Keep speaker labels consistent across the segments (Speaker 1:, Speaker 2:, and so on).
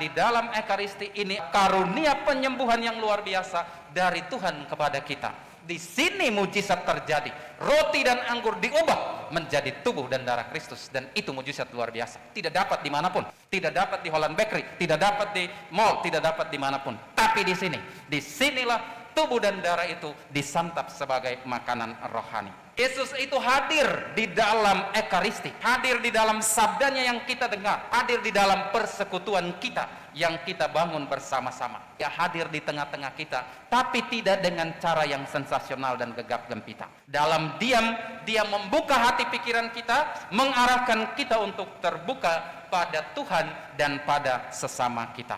Speaker 1: Di dalam Ekaristi ini karunia penyembuhan yang luar biasa dari Tuhan kepada kita. Di sini mujizat terjadi. Roti dan anggur diubah menjadi tubuh dan darah Kristus, dan itu mujizat luar biasa. Tidak dapat dimanapun, tidak dapat di Holland Bakery, tidak dapat di mall, tidak dapat dimanapun. Tapi di sini, disinilah tubuh dan darah itu disantap sebagai makanan rohani. Yesus itu hadir di dalam Ekaristi, hadir di dalam sabdanya yang kita dengar, hadir di dalam persekutuan kita yang kita bangun bersama-sama. Dia hadir di tengah-tengah kita, tapi tidak dengan cara yang sensasional dan gegap gempita. Dalam diam, dia membuka hati pikiran kita, mengarahkan kita untuk terbuka pada Tuhan dan pada sesama kita.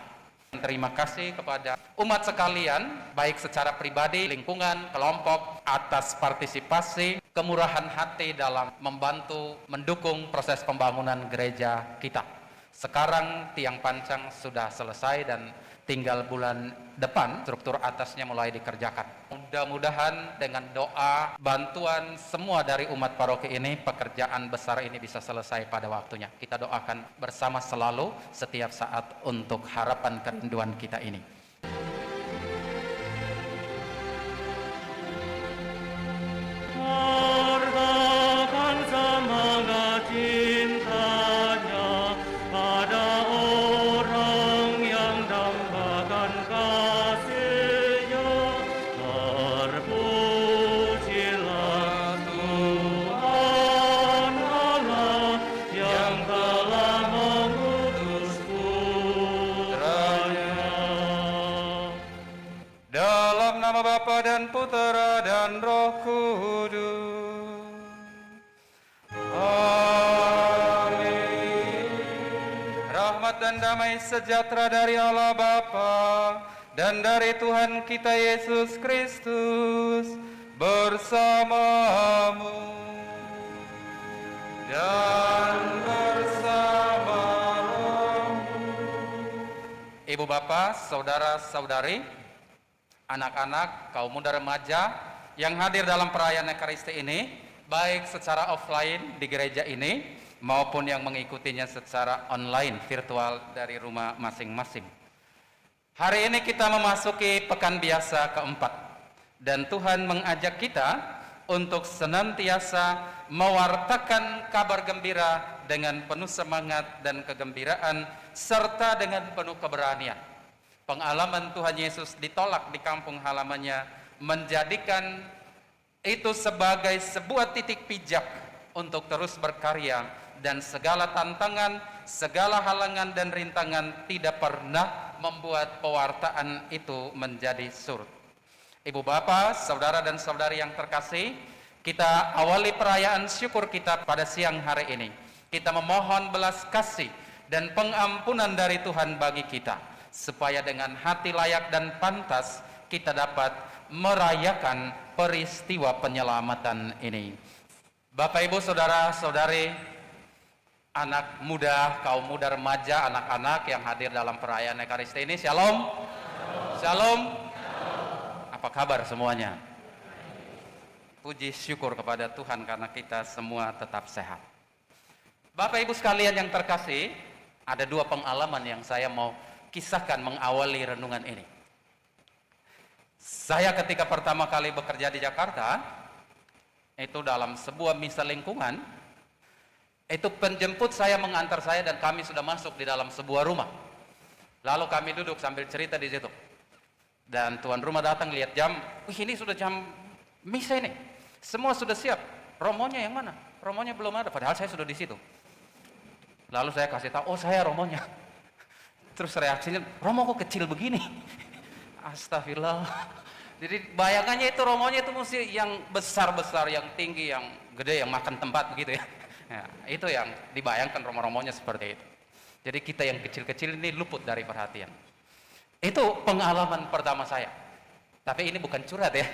Speaker 1: Terima kasih kepada umat sekalian, baik secara pribadi, lingkungan, kelompok, atas partisipasi, kemurahan hati dalam membantu, mendukung proses pembangunan gereja kita. Sekarang tiang pancang sudah selesai dan tinggal bulan depan struktur atasnya mulai dikerjakan. Mudah-mudahan dengan doa, bantuan semua dari umat paroki ini, pekerjaan besar ini bisa selesai pada waktunya. Kita doakan bersama selalu, setiap saat, untuk harapan kerinduan kita ini.
Speaker 2: Korbankan semangat cintanya pada orang yang dambakan kasihnya. Terpujilah Tuhan Allah yang telah mengutus putranya.
Speaker 1: Dalam nama Bapa dan Putera dan Roh Kudus. Amin. Rahmat dan damai sejahtera dari Allah Bapa dan dari Tuhan kita Yesus Kristus bersamamu dan bersama rohmu. Ibu bapak, saudara-saudari, anak-anak, kaum muda remaja yang hadir dalam perayaan Ekaristi ini, baik secara offline di gereja ini maupun yang mengikutinya secara online virtual dari rumah masing-masing. Hari ini kita memasuki pekan biasa keempat, dan Tuhan mengajak kita untuk senantiasa mewartakan kabar gembira dengan penuh semangat dan kegembiraan serta dengan penuh keberanian. Pengalaman Tuhan Yesus ditolak di kampung halamannya menjadikan itu sebagai sebuah titik pijak untuk terus berkarya, dan segala tantangan, segala halangan dan rintangan tidak pernah membuat pewartaan itu menjadi surut. Ibu bapak, saudara dan saudari yang terkasih, kita awali perayaan syukur kita pada siang hari ini. Kita memohon belas kasih dan pengampunan dari Tuhan bagi kita, supaya dengan hati layak dan pantas kita dapat merayakan peristiwa penyelamatan ini. Bapak, Ibu, saudara-saudari, anak muda, kaum muda remaja, anak-anak yang hadir dalam perayaan Ekaristi ini, Shalom. Shalom. Apa kabar semuanya? Puji syukur kepada Tuhan karena kita semua tetap sehat. Bapak, Ibu sekalian yang terkasih, ada dua pengalaman yang saya mau kisahkan mengawali renungan ini. Saya ketika pertama kali bekerja di Jakarta, itu dalam sebuah misa lingkungan, itu penjemput saya mengantar saya dan kami sudah masuk di dalam sebuah rumah. Lalu kami duduk sambil cerita di situ. Dan tuan rumah datang lihat jam, wih ini sudah jam misa ini. Semua sudah siap. Romonya yang mana? Romonya belum ada, padahal saya sudah di situ. Lalu saya kasih tahu, oh saya romonya. Terus reaksinya, romo kok kecil begini? Astagfirullah. Jadi bayangannya itu romonya itu mesti yang besar-besar, yang tinggi, yang gede, yang makan tempat begitu ya. Ya, itu yang dibayangkan romo-romonya seperti itu. Jadi kita yang kecil-kecil ini luput dari perhatian. Itu pengalaman pertama saya. Tapi ini bukan curhat ya.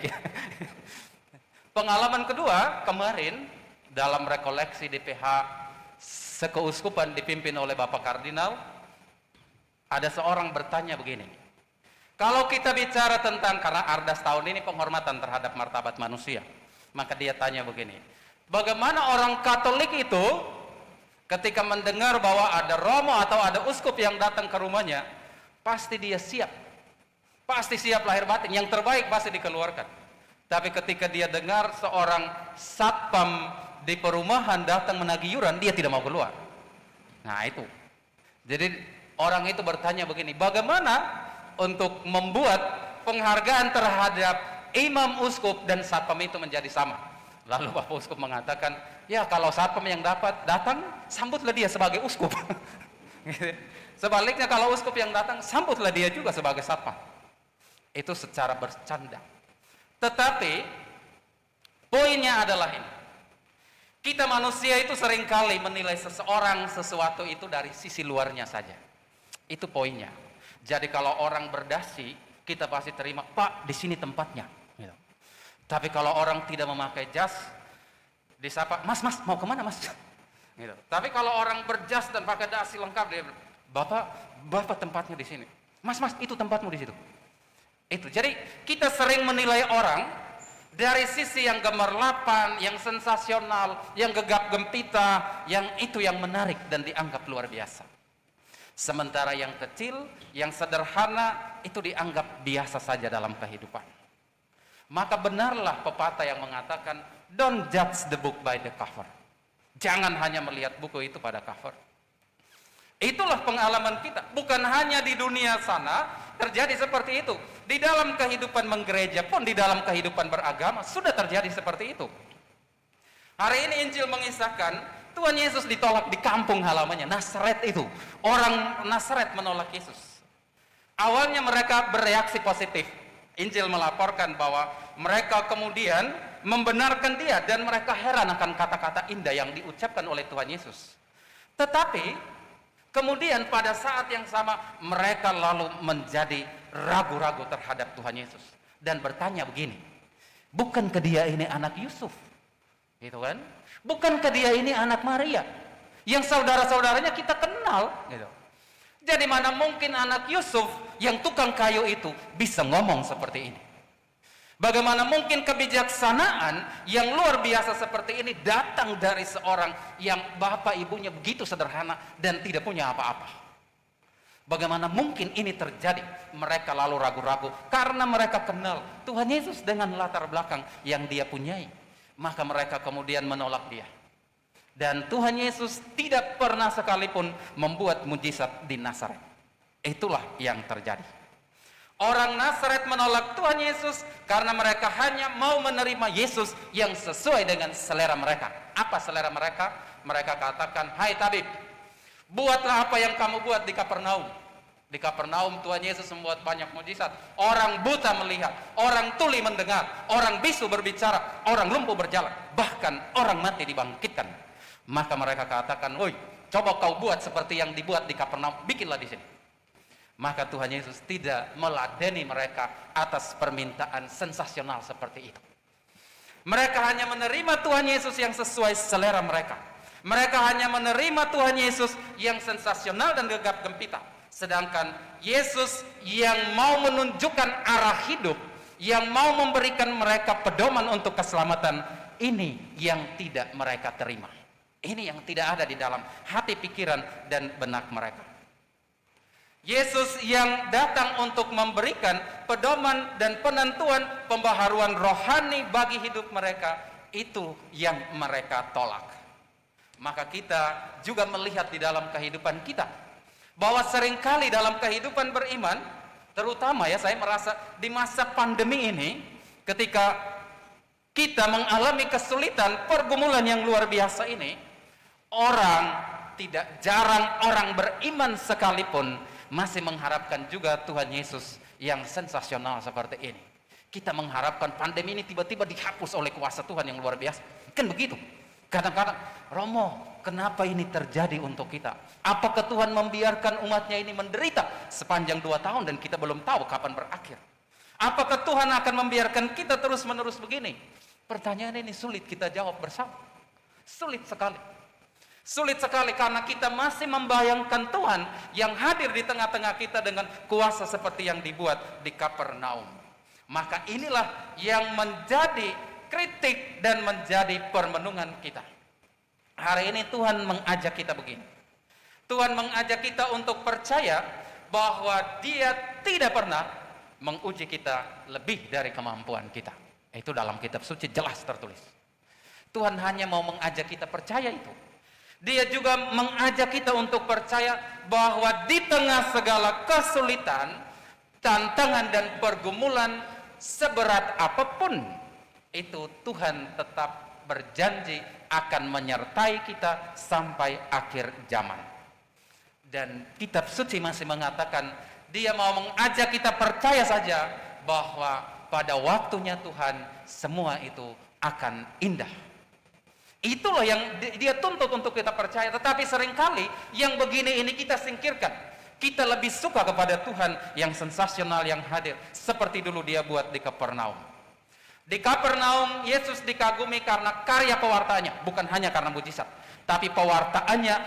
Speaker 1: Pengalaman kedua, kemarin dalam rekoleksi di PH Sekeuskupan dipimpin oleh Bapak Kardinal, ada seorang bertanya begini. Kalau kita bicara tentang, karena Ardas tahun ini penghormatan terhadap martabat manusia, maka dia tanya begini, bagaimana orang Katolik itu ketika mendengar bahwa ada romo atau ada uskup yang datang ke rumahnya, pasti dia siap. Pasti siap lahir batin, yang terbaik pasti dikeluarkan. Tapi ketika dia dengar seorang satpam di perumahan datang menagih iuran, dia tidak mau keluar. Nah itu. Jadi orang itu bertanya begini, bagaimana untuk membuat penghargaan terhadap imam uskup dan satpam itu menjadi sama? Lalu Bapak Uskup mengatakan, ya kalau satpam yang datang, sambutlah dia sebagai uskup. Sebaliknya kalau uskup yang datang, sambutlah dia juga sebagai satpam. Itu secara bercanda. Tetapi poinnya adalah ini. Kita manusia itu seringkali menilai seseorang, sesuatu itu dari sisi luarnya saja. Itu poinnya. Jadi kalau orang berdasi, kita pasti terima, Pak, di sini tempatnya. Gitu. Tapi kalau orang tidak memakai jas, disapa, Mas, mau kemana Mas? Gitu. Tapi kalau orang berjas dan pakai dasi lengkap, dia bilang, Bapak tempatnya di sini. Mas, itu tempatmu di situ. Itu. Jadi kita sering menilai orang dari sisi yang gemerlapan, yang sensasional, yang gegap gempita, yang itu yang menarik dan dianggap luar biasa. Sementara yang kecil, yang sederhana itu dianggap biasa saja dalam kehidupan. Maka benarlah pepatah yang mengatakan, don't judge the book by the cover. Jangan hanya melihat buku itu pada cover. Itulah pengalaman kita. Bukan hanya di dunia sana terjadi seperti itu. Di dalam kehidupan menggereja pun, di dalam kehidupan beragama sudah terjadi seperti itu. Hari ini Injil mengisahkan Tuhan Yesus ditolak di kampung halamannya, Nazaret itu. Orang Nazaret menolak Yesus. Awalnya mereka bereaksi positif. Injil melaporkan bahwa mereka kemudian membenarkan dia dan mereka heran akan kata-kata indah yang diucapkan oleh Tuhan Yesus. Tetapi kemudian pada saat yang sama mereka lalu menjadi ragu-ragu terhadap Tuhan Yesus dan bertanya begini, bukankah dia ini anak Yusuf? Gitu kan? Bukankah dia ini anak Maria? Yang saudara-saudaranya kita kenal, gitu. Jadi mana mungkin anak Yusuf yang tukang kayu itu bisa ngomong seperti ini? Bagaimana mungkin kebijaksanaan yang luar biasa seperti ini datang dari seorang yang bapak ibunya begitu sederhana dan tidak punya apa-apa? Bagaimana mungkin ini terjadi? Mereka lalu ragu-ragu karena mereka kenal Tuhan Yesus dengan latar belakang yang dia punyai. Maka mereka kemudian menolak dia. Dan Tuhan Yesus tidak pernah sekalipun membuat mujizat di Nazaret. Itulah yang terjadi. Orang Nazaret menolak Tuhan Yesus karena mereka hanya mau menerima Yesus yang sesuai dengan selera mereka. Apa selera mereka? Mereka katakan, hai tabib, buatlah apa yang kamu buat di Kapernaum. Di Kapernaum Tuhan Yesus membuat banyak mujizat. Orang buta melihat, orang tuli mendengar, orang bisu berbicara, orang lumpuh berjalan, bahkan orang mati dibangkitkan. Maka mereka katakan, woi, coba kau buat seperti yang dibuat di Kapernaum, bikinlah di sini. Maka Tuhan Yesus tidak meladeni mereka atas permintaan sensasional seperti itu. Mereka hanya menerima Tuhan Yesus yang sesuai selera mereka. Mereka hanya menerima Tuhan Yesus yang sensasional dan gegap gempita. Sedangkan Yesus yang mau menunjukkan arah hidup, yang mau memberikan mereka pedoman untuk keselamatan, ini yang tidak mereka terima. Ini yang tidak ada di dalam hati, pikiran, dan benak mereka. Yesus yang datang untuk memberikan pedoman dan penentuan pembaharuan rohani bagi hidup mereka, itu yang mereka tolak. Maka kita juga melihat di dalam kehidupan kita bahwa seringkali dalam kehidupan beriman, terutama ya saya merasa di masa pandemi ini, ketika kita mengalami kesulitan, pergumulan yang luar biasa ini, tidak jarang orang beriman sekalipun masih mengharapkan juga Tuhan Yesus yang sensasional seperti ini. Kita mengharapkan pandemi ini tiba-tiba dihapus oleh kuasa Tuhan yang luar biasa. Kan begitu. Kadang-kadang, Romo, kenapa ini terjadi untuk kita? Apakah Tuhan membiarkan umatnya ini menderita sepanjang 2 tahun dan kita belum tahu kapan berakhir? Apakah Tuhan akan membiarkan kita terus-menerus begini? Pertanyaan ini sulit kita jawab bersama. Sulit sekali. Sulit sekali karena kita masih membayangkan Tuhan yang hadir di tengah-tengah kita dengan kuasa seperti yang dibuat di Kapernaum. Maka inilah yang menjadi kritik dan menjadi permenungan kita. Hari ini Tuhan mengajak kita begini. Tuhan mengajak kita untuk percaya bahwa Dia tidak pernah menguji kita lebih dari kemampuan kita. Itu dalam kitab suci jelas tertulis. Tuhan hanya mau mengajak kita percaya itu. Dia juga mengajak kita untuk percaya bahwa di tengah segala kesulitan, tantangan dan pergumulan seberat apapun, itu Tuhan tetap berjanji akan menyertai kita sampai akhir zaman. Dan kitab suci masih mengatakan Dia mau mengajak kita percaya saja bahwa pada waktunya Tuhan semua itu akan indah. Itulah yang Dia tuntut untuk kita percaya. Tetapi seringkali yang begini ini kita singkirkan. Kita lebih suka kepada Tuhan yang sensasional, yang hadir, seperti dulu Dia buat di Kapernaum. Di Kapernaum Yesus dikagumi karena karya pewartaannya, bukan hanya karena mujizat, tapi pewartaannya,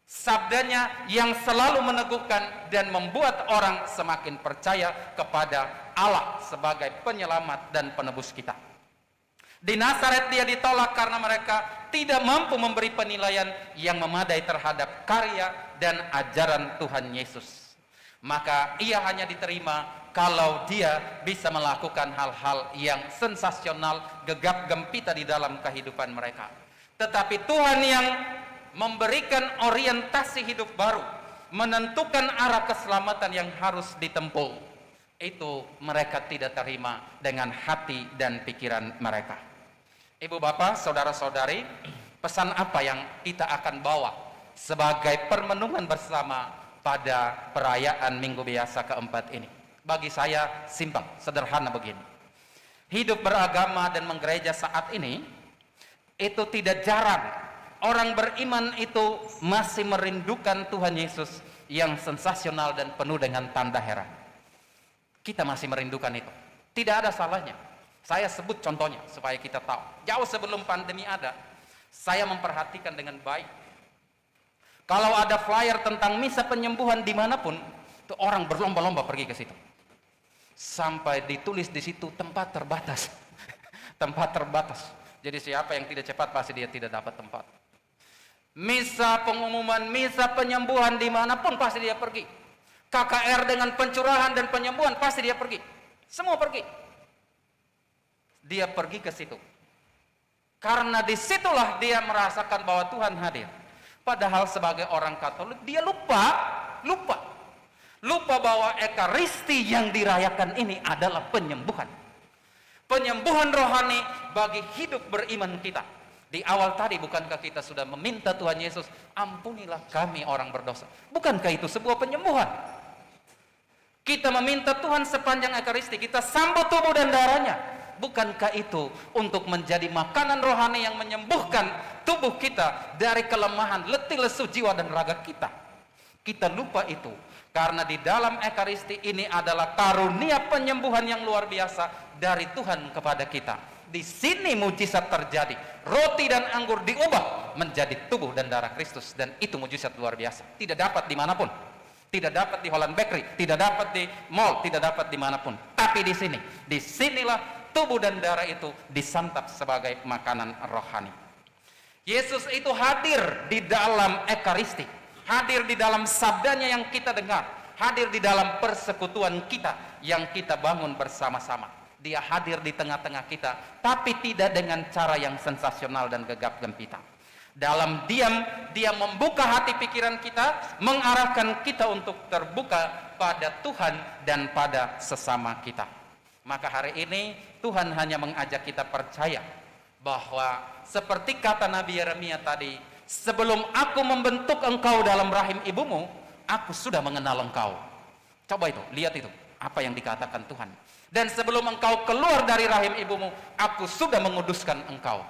Speaker 1: sabdanya yang selalu meneguhkan dan membuat orang semakin percaya kepada Allah sebagai penyelamat dan penebus kita. Di Nazaret Dia ditolak karena mereka tidak mampu memberi penilaian yang memadai terhadap karya dan ajaran Tuhan Yesus. Maka Ia hanya diterima kalau Dia bisa melakukan hal-hal yang sensasional, gegap gempita di dalam kehidupan mereka. Tetapi Tuhan yang memberikan orientasi hidup baru, menentukan arah keselamatan yang harus ditempuh, itu mereka tidak terima dengan hati dan pikiran mereka. Ibu bapak, saudara-saudari, pesan apa yang kita akan bawa sebagai permenungan bersama pada perayaan Minggu Biasa keempat ini? Bagi saya simpel, sederhana begini. Hidup beragama dan menggereja saat ini itu tidak jarang orang beriman itu masih merindukan Tuhan Yesus yang sensasional dan penuh dengan tanda heran. Kita masih merindukan itu. Tidak ada salahnya. Saya sebut contohnya supaya kita tahu. Jauh sebelum pandemi ada, saya memperhatikan dengan baik. Kalau ada flyer tentang misa penyembuhan dimanapun, itu orang berlomba-lomba pergi ke situ. Sampai ditulis di situ tempat terbatas. Tempat terbatas. Jadi siapa yang tidak cepat pasti dia tidak dapat tempat. Misa pengumuman, misa penyembuhan dimanapun pasti dia pergi. KKR dengan pencurahan dan penyembuhan pasti dia pergi. Semua pergi. Dia pergi ke situ. Karena disitulah dia merasakan bahwa Tuhan hadir. Padahal sebagai orang Katolik dia lupa bahwa Ekaristi yang dirayakan ini adalah penyembuhan. Penyembuhan rohani bagi hidup beriman kita. Di awal tadi bukankah kita sudah meminta Tuhan Yesus, ampunilah kami orang berdosa. Bukankah itu sebuah penyembuhan? Kita meminta Tuhan sepanjang Ekaristi, kita sambut tubuh dan darahnya. Bukankah itu untuk menjadi makanan rohani yang menyembuhkan tubuh kita dari kelemahan, letih lesu jiwa dan raga kita? Kita lupa itu, karena di dalam Ekaristi ini adalah karunia penyembuhan yang luar biasa dari Tuhan kepada kita. Di sini mujizat terjadi. Roti dan anggur diubah menjadi tubuh dan darah Kristus, dan itu mujizat luar biasa. Tidak dapat dimanapun. Tidak dapat di Holland Bakery, tidak dapat di mall, tidak dapat dimanapun. Tapi di sini, disinilah tubuh dan darah itu disantap sebagai makanan rohani. Yesus itu hadir di dalam Ekaristi, hadir di dalam sabdanya yang kita dengar, hadir di dalam persekutuan kita yang kita bangun bersama-sama. Dia hadir di tengah-tengah kita, tapi tidak dengan cara yang sensasional dan gegap gempita. Dalam diam, dia membuka hati pikiran kita, mengarahkan kita untuk terbuka pada Tuhan dan pada sesama kita. Maka hari ini Tuhan hanya mengajak kita percaya bahwa seperti kata Nabi Yeremia tadi, sebelum aku membentuk engkau dalam rahim ibumu, aku sudah mengenal engkau. Coba itu, lihat itu, apa yang dikatakan Tuhan. Dan sebelum engkau keluar dari rahim ibumu, aku sudah menguduskan engkau.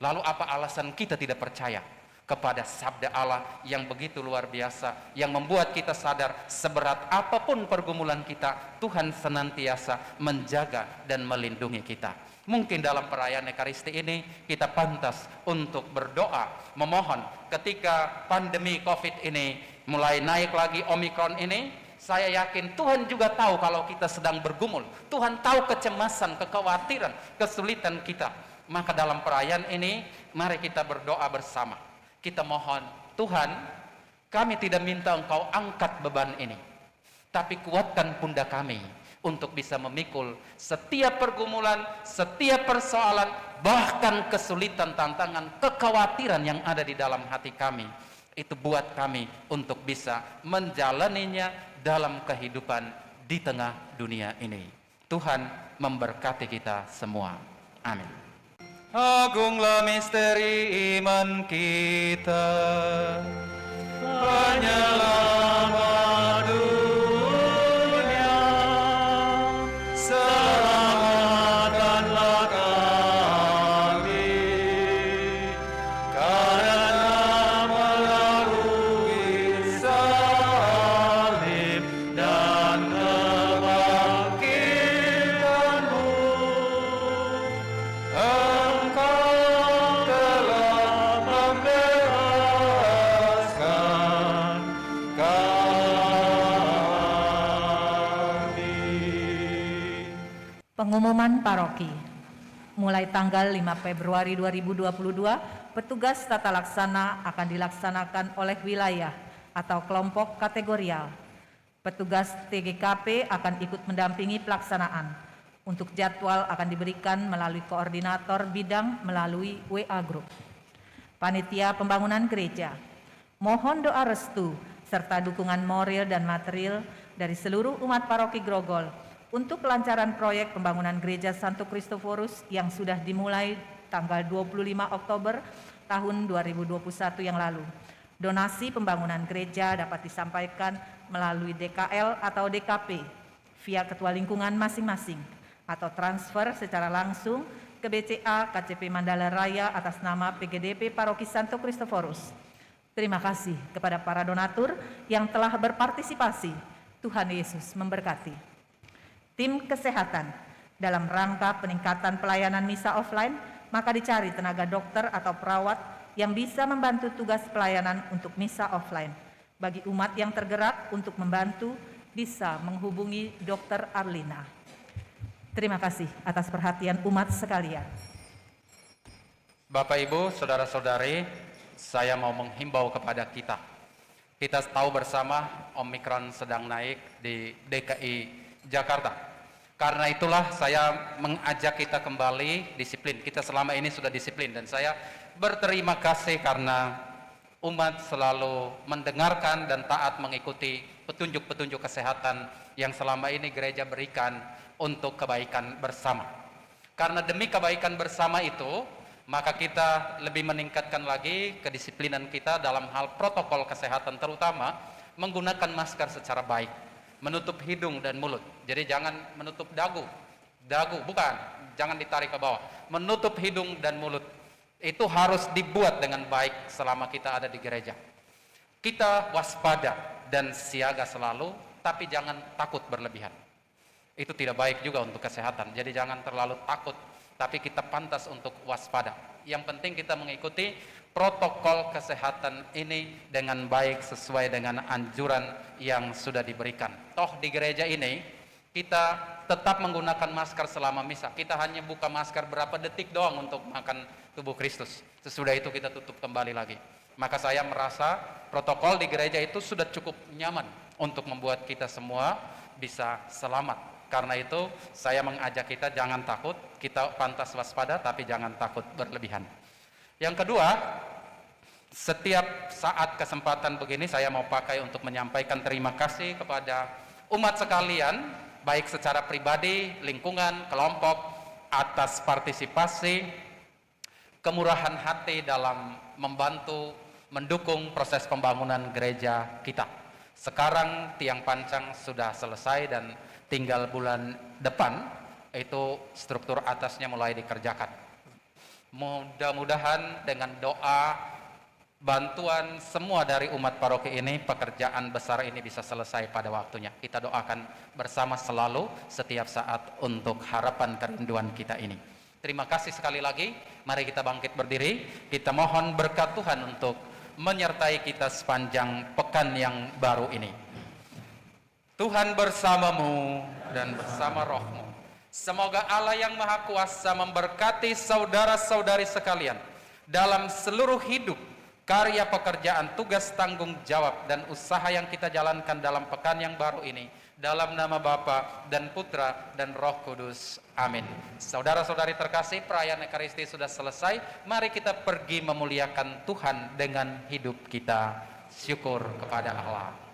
Speaker 1: Lalu apa alasan kita tidak percaya kepada sabda Allah yang begitu luar biasa, yang membuat kita sadar seberat apapun pergumulan kita, Tuhan senantiasa menjaga dan melindungi kita. Mungkin dalam perayaan Ekaristi ini kita pantas untuk berdoa, memohon ketika pandemi COVID ini mulai naik lagi, Omikron ini. Saya yakin Tuhan juga tahu kalau kita sedang bergumul. Tuhan tahu kecemasan, kekhawatiran, kesulitan kita. Maka dalam perayaan ini, mari kita berdoa bersama. Kita mohon, Tuhan, kami tidak minta Engkau angkat beban ini. tapi kuatkan pundak kami untuk bisa memikul setiap pergumulan, setiap persoalan, bahkan kesulitan, tantangan, kekhawatiran yang ada di dalam hati kami. Itu buat kami untuk bisa menjalaninya dalam kehidupan di tengah dunia ini. Tuhan memberkati kita semua. Amin. Agunglah misteri iman kita, penyelamat dunia, selamatkanlah kami, karena melalui salib dan kebangkitan-Mu, Engkau telah membebaskan kami.
Speaker 3: Pengumuman paroki. Mulai tanggal 5 Februari 2022, petugas tata laksana akan dilaksanakan oleh wilayah atau kelompok kategorial. Petugas TGKP akan ikut mendampingi pelaksanaan. Untuk jadwal akan diberikan melalui koordinator bidang melalui WA Group. Panitia Pembangunan Gereja, mohon doa restu serta dukungan moral dan material dari seluruh umat paroki Grogol untuk kelancaran proyek pembangunan Gereja Santo Kristoforus yang sudah dimulai tanggal 25 Oktober tahun 2021 yang lalu. Donasi pembangunan gereja dapat disampaikan melalui DKL atau DKP via ketua lingkungan masing-masing atau transfer secara langsung ke BCA KCP Mandala Raya atas nama PGDP Paroki Santo Kristoforus. Terima kasih kepada para donatur yang telah berpartisipasi. Tuhan Yesus memberkati. Tim kesehatan, dalam rangka peningkatan pelayanan misa offline, maka dicari tenaga dokter atau perawat yang bisa membantu tugas pelayanan untuk misa offline. Bagi umat yang tergerak untuk membantu, bisa menghubungi Dr. Arlina. Terima kasih atas perhatian umat sekalian.
Speaker 1: Bapak, Ibu, Saudara-saudari, saya mau menghimbau kepada kita. Kita tahu bersama Omikron sedang naik di DKI Jakarta. Karena itulah saya mengajak kita kembali disiplin. Kita selama ini sudah disiplin dan saya berterima kasih karena umat selalu mendengarkan dan taat mengikuti petunjuk-petunjuk kesehatan yang selama ini gereja berikan untuk kebaikan bersama. Karena demi kebaikan bersama itu, maka kita lebih meningkatkan lagi kedisiplinan kita dalam hal protokol kesehatan, terutama menggunakan masker secara baik, menutup hidung dan mulut. Jadi jangan menutup dagu bukan, jangan ditarik ke bawah. Menutup hidung dan mulut itu harus dibuat dengan baik selama kita ada di gereja. Kita waspada dan siaga selalu, tapi jangan takut berlebihan. Itu tidak baik juga untuk kesehatan. Jadi jangan terlalu takut, tapi kita pantas untuk waspada. Yang penting kita mengikuti protokol kesehatan ini dengan baik sesuai dengan anjuran yang sudah diberikan. Toh di gereja ini kita tetap menggunakan masker selama misa. Kita hanya buka masker berapa detik doang untuk makan tubuh Kristus. Sesudah itu kita tutup kembali lagi. Maka saya merasa protokol di gereja itu sudah cukup nyaman untuk membuat kita semua bisa selamat. Karena itu saya mengajak kita jangan takut, kita pantas waspada tapi jangan takut berlebihan. Yang kedua, setiap saat kesempatan begini saya mau pakai untuk menyampaikan terima kasih kepada umat sekalian, baik secara pribadi, lingkungan, kelompok, atas partisipasi, kemurahan hati dalam membantu, mendukung proses pembangunan gereja kita. Sekarang tiang pancang sudah selesai dan tinggal bulan depan itu struktur atasnya mulai dikerjakan. Mudah-mudahan dengan doa, bantuan semua dari umat paroki ini, pekerjaan besar ini bisa selesai pada waktunya. Kita doakan bersama selalu setiap saat untuk harapan kerinduan kita ini. Terima kasih sekali lagi. Mari kita bangkit berdiri. Kita mohon berkat Tuhan untuk menyertai kita sepanjang pekan yang baru ini. Tuhan bersamamu dan bersama rohmu. Semoga Allah yang Maha Kuasa memberkati saudara-saudari sekalian dalam seluruh hidup, karya pekerjaan, tugas tanggung jawab, dan usaha yang kita jalankan dalam pekan yang baru ini. Dalam nama Bapa dan Putra dan Roh Kudus. Amin. Saudara-saudari terkasih, perayaan Ekaristi sudah selesai. Mari kita pergi memuliakan Tuhan dengan hidup kita. Syukur kepada Allah.